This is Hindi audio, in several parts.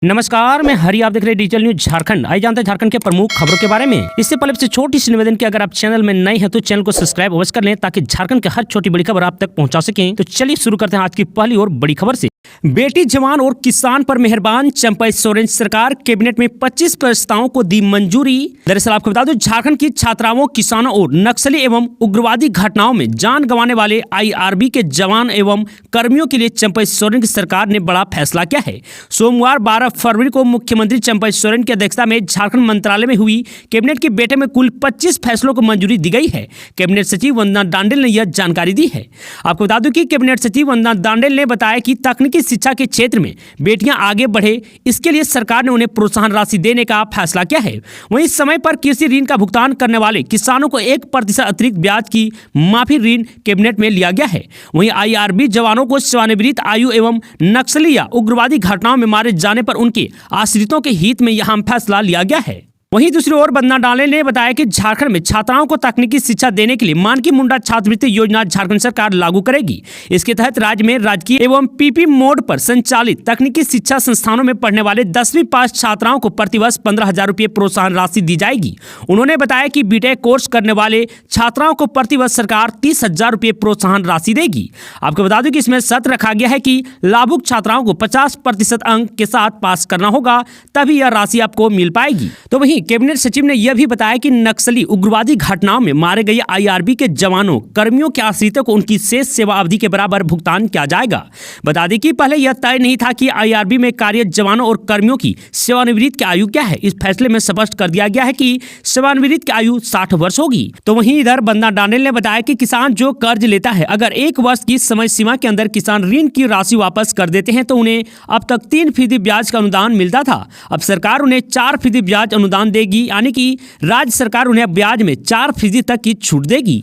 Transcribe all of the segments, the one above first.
नमस्कार, मैं हरी, आप देख रहे हैं डिजिटल न्यूज झारखंड। आइए जानते हैं झारखंड के प्रमुख खबरों के बारे में। इससे पहले से छोटी सी निवेदन की अगर आप चैनल में नए हैं तो चैनल को सब्सक्राइब अवश्य कर लें ताकि झारखंड के हर छोटी बड़ी खबर आप तक पहुंचा सकें। तो चलिए शुरू करते हैं आज की पहली और बड़ी खबर से। बेटी जवान और किसान पर मेहरबान, चंपा सोरेन सरकार कैबिनेट में 25 प्रस्तावों को दी मंजूरी। दरअसल आपको बता दूं, झारखंड की छात्राओं, किसानों और नक्सली एवं उग्रवादी घटनाओं में जान गंवाने वाले IRB के जवान एवं कर्मियों के लिए चंपा सोरेन की सरकार ने बड़ा फैसला किया है। सोमवार 12 फरवरी को मुख्यमंत्री चंपा सोरेन की अध्यक्षता में झारखंड मंत्रालय में हुई कैबिनेट की बैठक में कुल 25 फैसलों को मंजूरी दी गई है। कैबिनेट सचिव वंदना डांडेल ने यह जानकारी दी है। आपको बता दूं कि कैबिनेट सचिव वंदना डांडेल ने बताया कि तकनीकी शिक्षा के क्षेत्र में बेटियां आगे बढ़े, इसके लिए सरकार ने उन्हें प्रोत्साहन राशि देने का फैसला किया है। वहीं समय पर कृषि ऋण का भुगतान करने वाले किसानों को 1% अतिरिक्त ब्याज की माफी ऋण कैबिनेट में लिया गया है। वहीं IRB जवानों को सेवानिवृत्त आयु एवं नक्सली या उग्रवादी घटनाओं में मारे जाने पर उनके आश्रितों के हित में यह फैसला लिया गया है। वहीं दूसरी ओर वंदना डांडेल ने बताया कि झारखंड में छात्राओं को तकनीकी शिक्षा देने के लिए मानकी मुंडा छात्रवृत्ति योजना झारखंड सरकार लागू करेगी। इसके तहत राज्य में राजकीय एवं PP मोड पर संचालित तकनीकी शिक्षा संस्थानों में पढ़ने वाले 10वीं पास छात्राओं को प्रतिवर्ष 15,000 रुपये प्रोत्साहन राशि दी जाएगी। उन्होंने बताया कि BTech कोर्स करने वाले छात्राओं को प्रतिवर्ष सरकार 30,000 रुपये प्रोत्साहन राशि देगी। आपको बता दूं कि इसमें शर्त रखा गया है कि लाभुक छात्राओं को 50% अंक के साथ पास करना होगा, तभी यह राशि आपको मिल पाएगी। तो वहीं कैबिनेट सचिव ने यह भी बताया कि नक्सली उग्रवादी घटनाओं में मारे गए IRB के जवानों, कर्मियों के आश्रितों को उनकी शेष सेवा अवधि के बराबर भुगतान किया जाएगा। बता दें कि पहले यह तय नहीं था कि IRB में कार्यरत जवानों और कर्मियों की सेवानिवृत्ति की आयु क्या है। इस फैसले में स्पष्ट कर दिया गया है कि सेवानिवृत्ति की आयु 60 वर्ष होगी। तो वहीं इधर वंदना डांडेल ने बताया कि किसान जो कर्ज लेता है, अगर 1 वर्ष की समय सीमा के अंदर किसान ऋण की राशि वापस कर देते हैं तो उन्हें अब तक 3% ब्याज का अनुदान मिलता था। अब सरकार उन्हें 4% ब्याज अनुदान देगी, यानी कि राज्य सरकार उन्हें ब्याज में 4% तक की छूट देगी।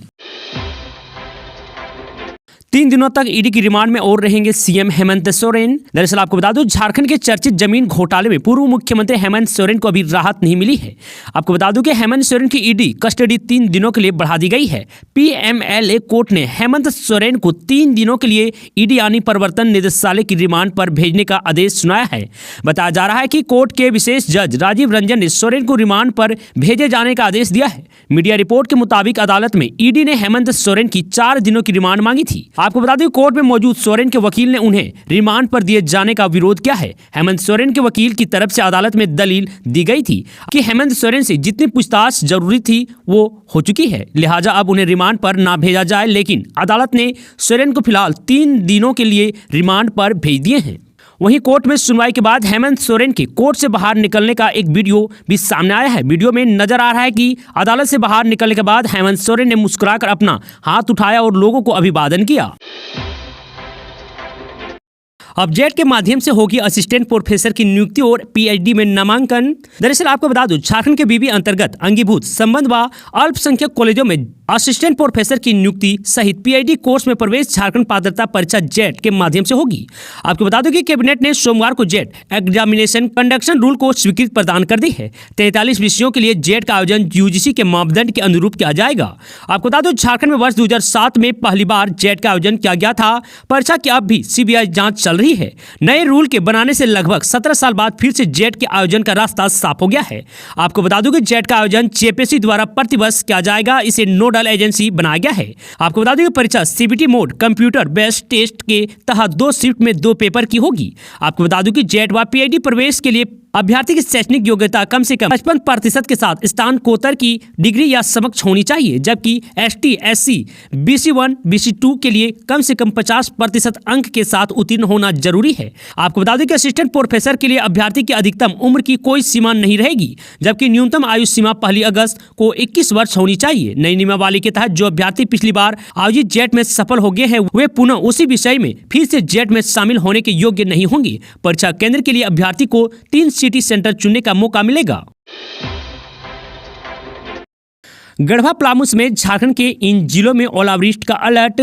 3 दिनों तक ईडी की रिमांड में और रहेंगे CM हेमंत सोरेन। दरअसल आपको बता दूं, झारखंड के चर्चित जमीन घोटाले में पूर्व मुख्यमंत्री हेमंत सोरेन को अभी राहत नहीं मिली है। आपको बता दूं कि हेमंत सोरेन की ईडी कस्टडी 3 दिनों के लिए बढ़ा दी गई है। PMLA कोर्ट ने हेमंत सोरेन को 3 दिनों के लिए ईडी यानी प्रवर्तन निदेशालय की रिमांड पर भेजने का आदेश सुनाया है। बताया जा रहा है कि कोर्ट के विशेष जज राजीव रंजन ने सोरेन को रिमांड पर भेजे जाने का आदेश दिया है। मीडिया रिपोर्ट के मुताबिक अदालत में ईडी ने हेमंत सोरेन की 4 दिनों की रिमांड मांगी थी। आपको बता दें, कोर्ट में मौजूद सोरेन के वकील ने उन्हें रिमांड पर दिए जाने का विरोध किया है। हेमंत सोरेन के वकील की तरफ से अदालत में दलील दी गई थी कि हेमंत सोरेन से जितनी पूछताछ जरूरी थी वो हो चुकी है, लिहाजा अब उन्हें रिमांड पर ना भेजा जाए। लेकिन अदालत ने सोरेन को फिलहाल 3 दिनों के लिए रिमांड पर भेज दिए हैं। वहीं कोर्ट में सुनवाई के बाद हेमंत सोरेन के कोर्ट से बाहर निकलने का एक वीडियो भी सामने आया है। वीडियो में नजर आ रहा है कि अदालत से बाहर निकलने के बाद हेमंत सोरेन ने मुस्कुराकर अपना हाथ उठाया और लोगों को अभिवादन किया। अब जेट के माध्यम से होगी असिस्टेंट प्रोफेसर की नियुक्ति और PhD में नामांकन। दरअसल आपको बता दूं, झारखंड के BB अंतर्गत अंगीभूत संबंध व अल्पसंख्यक कॉलेजों में असिस्टेंट प्रोफेसर की नियुक्ति सहित PhD कोर्स में प्रवेश झारखंड पात्रता परीक्षा जेट के माध्यम से होगी। आपको बता दूं कि कैबिनेट ने सोमवार को जेट एग्जामिनेशन कंडक्शन रूल को स्वीकृति प्रदान कर दी है। 43 विषयों के लिए जेट का आयोजन UGC के मापदंड के अनुरूप किया जाएगा। आपको बता दूं, झारखंड में वर्ष 2007 में पहली बार जेट का आयोजन किया गया था। परीक्षा की अब भी CBI जांच चल रही है। नए रूल के बनाने से लगभग 17 साल बाद फिर से जेट के आयोजन का रास्ता साफ हो गया है। आपको बता दूं कि जेट का आयोजन JPSC द्वारा प्रतिवर्ष किया जाएगा। इसे नोडल एजेंसी बनाया गया है। आपको बता दूं कि परीक्षा CBT mode computer based test के तहत 2 शिफ्ट में 2 पेपर की होगी। आपको बता दूं कि जेट व PhD प्रवेश के लिए अभ्यर्थी की शैक्षणिक योग्यता कम से कम 55% के साथ स्नातकोत्तर की डिग्री या समकक्ष होनी चाहिए, जबकि ST SC BC1 BC2 के लिए कम से कम 50% अंक के साथ उत्तीर्ण होना जरूरी है। आपको बता दें कि असिस्टेंट प्रोफेसर के लिए अभ्यर्थी की अधिकतम उम्र की कोई सीमा नहीं रहेगी, जबकि न्यूनतम आयु सीमा 1 अगस्त को 21 वर्ष होनी चाहिए। नई नियमावली के तहत जो अभ्यर्थी पिछली बार आयोजित जेट में सफल हो गए हैं वे पुनः उसी विषय में फिर से जेट में शामिल होने के योग्य नहीं होंगे। परीक्षा केंद्र के लिए अभ्यर्थी को 3 सिटी सेंटर चुनने का मौका मिलेगा। गढ़वा पलामू समेत झारखंड के इन जिलों में ओलावृष्टि का अलर्ट।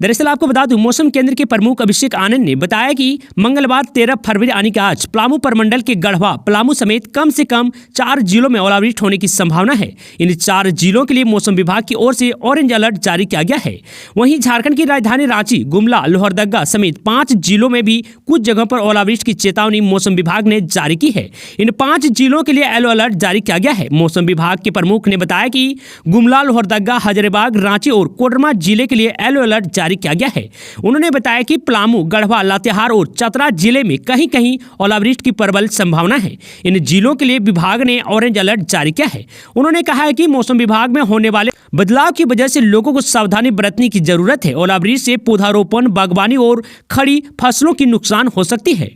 दरअसल आपको बता दूं, मौसम केंद्र के प्रमुख अभिषेक आनंद ने बताया कि मंगलवार 13 फरवरी यानी कि आज पलामू प्रमंडल के गढ़वा पलामू समेत कम से कम 4 जिलों में ओलावृष्टि होने की संभावना है। इन 4 जिलों के लिए मौसम विभाग की ओर से ऑरेंज अलर्ट जारी किया गया है। वहीं झारखंड की राजधानी रांची, गुमला, लोहरदगा समेत 5 जिलों में भी कुछ जगहों पर ओलावृष्टि की चेतावनी मौसम विभाग ने जारी की है। इन 5 जिलों के लिए येलो अलर्ट जारी किया गया है। मौसम विभाग के प्रमुख ने बताया कि गुमला, लोहरदगा, हजारीबाग, रांची और कोडरमा जिले के लिए येलो अलर्ट जारी किया गया है। उन्होंने बताया कि पलामू, गढ़वा, लातेहार और चतरा जिले में कहीं कहीं ओलावृष्टि की प्रबल संभावना है। इन जिलों के लिए विभाग ने ऑरेंज अलर्ट जारी किया है। उन्होंने कहा है कि मौसम विभाग में होने वाले बदलाव की वजह से लोगों को सावधानी बरतने की जरूरत है। ओलावृष्टि से पौधारोपण, बागवानी और खड़ी फसलों की नुकसान हो सकती है।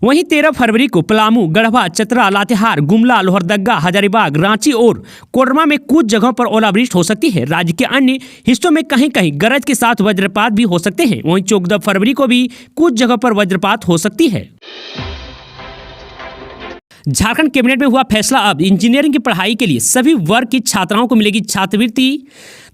वहीं 13 फरवरी को पलामू, गढ़वा, चतरा, लातेहार, गुमला, लोहरदगा, हजारीबाग, रांची और कोडरमा में कुछ जगहों पर ओलावृष्टि हो सकती है। राज्य के अन्य हिस्सों में कहीं कहीं गरज के साथ वज्रपात भी हो सकते हैं। वहीं 14 फरवरी को भी कुछ जगहों पर वज्रपात हो सकती है। झारखंड कैबिनेट में हुआ फैसला, अब इंजीनियरिंग की पढ़ाई के लिए सभी वर्ग की छात्राओं को मिलेगी छात्रवृत्ति।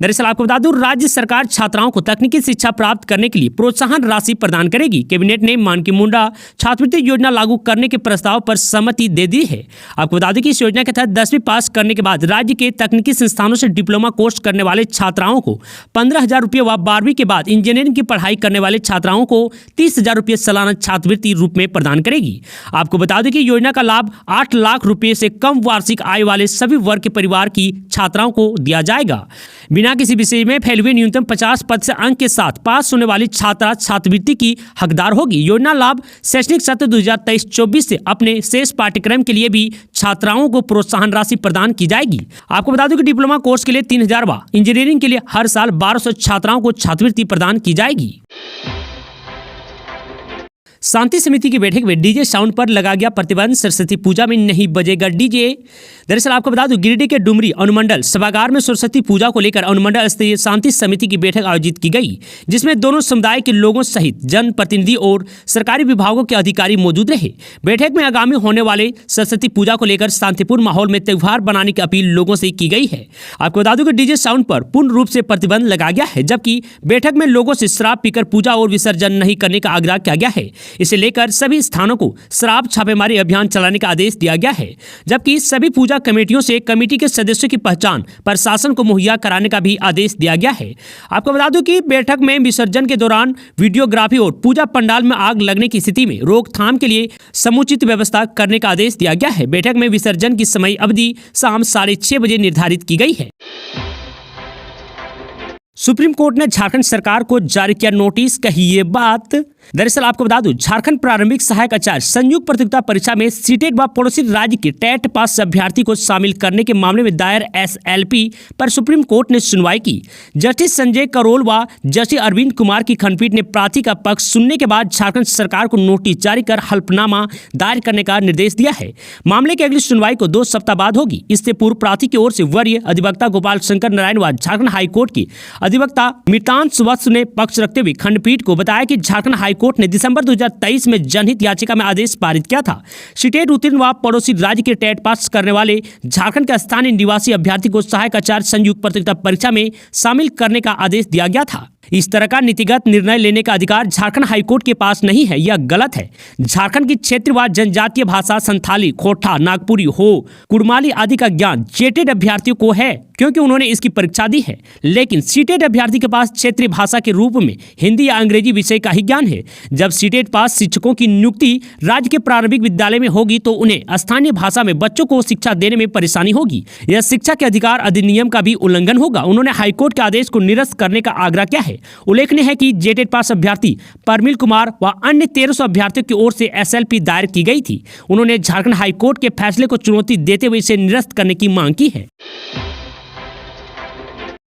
दरअसल आपको बता दूं, राज्य सरकार छात्राओं को तकनीकी शिक्षा प्राप्त करने के लिए प्रोत्साहन राशि प्रदान करेगी। कैबिनेट ने मानकी मुंडा छात्रवृत्ति योजना लागू करने के प्रस्ताव पर सहमति दे दी है। आपको बता दें कि इस योजना के तहत 10वीं पास करने के बाद राज्य के तकनीकी संस्थानों से डिप्लोमा कोर्स करने वाले छात्राओं को 15,000 रुपये व 12वीं के बाद इंजीनियरिंग की पढ़ाई करने वाले छात्राओं को 30,000 रुपये सालाना छात्रवृत्ति रूप में प्रदान करेगी। आपको बता दें कि योजना का लाभ 8 लाख रुपए से कम वार्षिक आय वाले सभी वर्ग के परिवार की छात्राओं को दिया जाएगा। बिना किसी विषय में फेल हुए न्यूनतम 50% अंक के साथ पास होने वाली छात्रा छात्रवृत्ति की हकदार होगी। योजना लाभ शैक्षणिक सत्र 2023-24 से अपने शेष पाठ्यक्रम के लिए भी छात्राओं को प्रोत्साहन राशि प्रदान की जाएगी। आपको बता दूं कि डिप्लोमा कोर्स के लिए 3,000 व इंजीनियरिंग के लिए हर साल 1200 छात्राओं को छात्रवृत्ति प्रदान की जाएगी। शांति समिति की बैठक में डीजे साउंड पर लगा गया प्रतिबंध, सरस्वती पूजा में नहीं बजेगा डीजे। दरअसल आपको बता दूं, गिरिडीह के डुमरी अनुमंडल सभागार में सरस्वती पूजा को लेकर अनुमंडल स्तरीय शांति समिति की बैठक आयोजित की गई, जिसमें दोनों समुदाय के लोगों सहित जनप्रतिनिधि और सरकारी विभागों के अधिकारी मौजूद रहे। बैठक में आगामी होने वाले सरस्वती पूजा को लेकर शांतिपूर्ण माहौल में त्योहार बनाने की अपील लोगों से की गई है। आपको बता दूं कि डीजे साउंड पर पूर्ण रूप से प्रतिबंध लगा गया है, जबकि बैठक में लोगों से शराब पीकर पूजा और विसर्जन नहीं करने का आग्रह किया गया है। इसे लेकर सभी स्थानों को शराब छापेमारी अभियान चलाने का आदेश दिया गया है, जबकि सभी पूजा कमेटियों से कमेटी के सदस्यों की पहचान प्रशासन को मुहैया कराने का भी आदेश दिया गया है। आपको बता दूं कि बैठक में विसर्जन के दौरान वीडियोग्राफी और पूजा पंडाल में आग लगने की स्थिति में रोकथाम के लिए समुचित व्यवस्था करने का आदेश दिया गया है। बैठक में विसर्जन की समय अवधि शाम 6:30 बजे निर्धारित की गई है। सुप्रीम कोर्ट ने झारखंड सरकार को जारी किया नोटिस, कही ये बात। दरअसल आपको बता दूं, झारखंड प्रारंभिक सहायक आचार्य संयुक्त प्रतियोगिता परीक्षा में सीटेट व पड़ोसी राज्य के टेट पास अभ्यर्थी को शामिल करने के मामले में दायर एसएलपी पर सुप्रीम कोर्ट ने सुनवाई की। जस्टिस संजय करोल व जस्टिस अरविंद कुमार की खंडपीठ ने प्रार्थी का पक्ष सुनने के बाद झारखंड सरकार को नोटिस जारी कर हल्फनामा दायर करने का निर्देश दिया है। मामले की अगली सुनवाई को 2 सप्ताह बाद होगी। इससे पूर्व प्रार्थी की ओर से वरीय अधिवक्ता गोपाल शंकर नारायण व झारखंड हाईकोर्ट के अधिवक्ता मितांश वत्स ने पक्ष रखते हुए खंडपीठ को बताया कि झारखंड हाईकोर्ट ने दिसंबर 2023 में जनहित याचिका में आदेश पारित किया था। सीटेट उत्तीर्ण व पड़ोसी राज्य के टेट पास करने वाले झारखंड के स्थानीय निवासी अभ्यर्थी को सहायक आचार्य संयुक्त प्रतियोगिता परीक्षा में शामिल करने का आदेश दिया गया था। इस तरह का नीतिगत निर्णय लेने का अधिकार झारखंड हाईकोर्ट के पास नहीं है, यह गलत है। झारखंड की क्षेत्रीय व जनजातीय भाषा संथाली, खोटा, नागपुरी, हो, कुड़माली आदि का ज्ञान जेटेड अभ्यर्थियों को है, क्योंकि उन्होंने इसकी परीक्षा दी है। लेकिन सीटेट अभ्यर्थी के पास क्षेत्रीय भाषा के रूप में हिंदी या अंग्रेजी विषय का ही ज्ञान है। जब सीटेट पास शिक्षकों की नियुक्ति राज्य के प्रारंभिक विद्यालय में होगी तो उन्हें स्थानीय भाषा में बच्चों को शिक्षा देने में परेशानी होगी। यह शिक्षा के अधिकार अधिनियम का भी उल्लंघन होगा। उन्होंने हाईकोर्ट के आदेश को निरस्त करने का आग्रह किया है। उल्लेखनीय है कि जेटेट पास अभ्यर्थी परमिल कुमार व अन्य 1300 अभ्यर्थियों की ओर से एसएलपी दायर की गई थी। उन्होंने झारखंड हाईकोर्ट के फैसले को चुनौती देते हुए इसे निरस्त करने की मांग की है।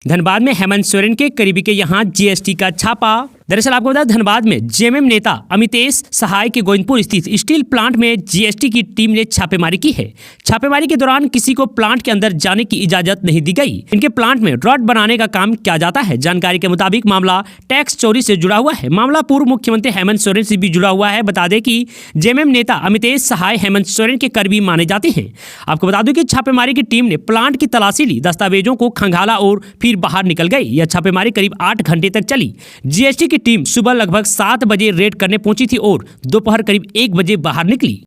धनबाद में हेमंत सोरेन के करीबी के यहां जीएसटी का छापा। दरअसल आपको बता दें धनबाद में जेएमएम नेता अमितेश सहाय के गोविंदपुर स्थित स्टील प्लांट में जीएसटी की टीम ने छापेमारी की है। छापेमारी के दौरान किसी को प्लांट के अंदर जाने की इजाजत नहीं दी गई। इनके प्लांट में रॉड बनाने का काम किया जाता है। जानकारी के मुताबिक मामला टैक्स चोरी से जुड़ा हुआ है। मामला पूर्व मुख्यमंत्री हेमंत सोरेन से भी जुड़ा हुआ है। बता दें कि जेएमएम नेता अमितेश सहाय हेमंत सोरेन के करीबी माने जाते हैं। आपको बता दूं कि छापेमारी की टीम ने प्लांट की तलाशी ली, दस्तावेजों को खंगाला और फिर बाहर निकल गई। यह छापेमारी करीब 8 घंटे तक चली। जीएसटी की टीम सुबह लगभग 7 बजे रेड करने पहुंची थी और दोपहर करीब 1 बजे बाहर निकली।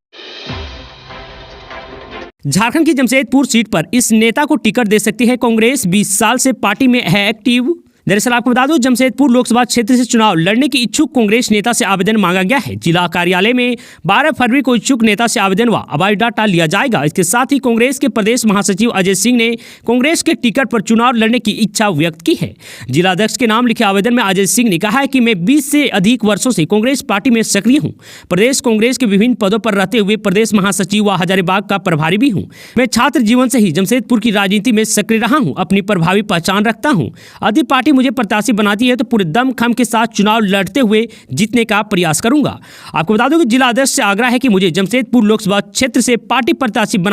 झारखंड की जमशेदपुर सीट पर इस नेता को टिकट दे सकती है कांग्रेस। 20 साल से पार्टी में है एक्टिव। दरअसल आपको बता दूं जमशेदपुर लोकसभा क्षेत्र से चुनाव लड़ने की इच्छुक कांग्रेस नेता से आवेदन मांगा गया है। जिला कार्यालय में 12 फरवरी को इच्छुक नेता से आवेदन व बायोडाटा लिया जाएगा। इसके साथ ही कांग्रेस के प्रदेश महासचिव अजय सिंह ने कांग्रेस के टिकट पर चुनाव लड़ने की इच्छा व्यक्त की है। जिला अध्यक्ष के नाम लिखे आवेदन में अजय सिंह ने कहा है कि मैं 20 से अधिक वर्षों से कांग्रेस पार्टी में सक्रिय हूँ। प्रदेश कांग्रेस के विभिन्न पदों पर रहते हुए प्रदेश महासचिव व हजारीबाग का प्रभारी भी हूँ। मैं छात्र जीवन से ही जमशेदपुर की राजनीति में सक्रिय रहा हूँ। अपनी प्रभावी पहचान रखता हूँ। यदि पार्टी मुझे प्रत्याशी बनाती है तो पूरे दमखम के साथ चुनाव लड़ते हुए जीतने का प्रयास करूंगा। आपको बता दूं कि जिला अध्यक्ष से आग्रह है कि मुझे जमशेदपुर लोकसभा क्षेत्र से पार्टी प्रत्याशी बनाने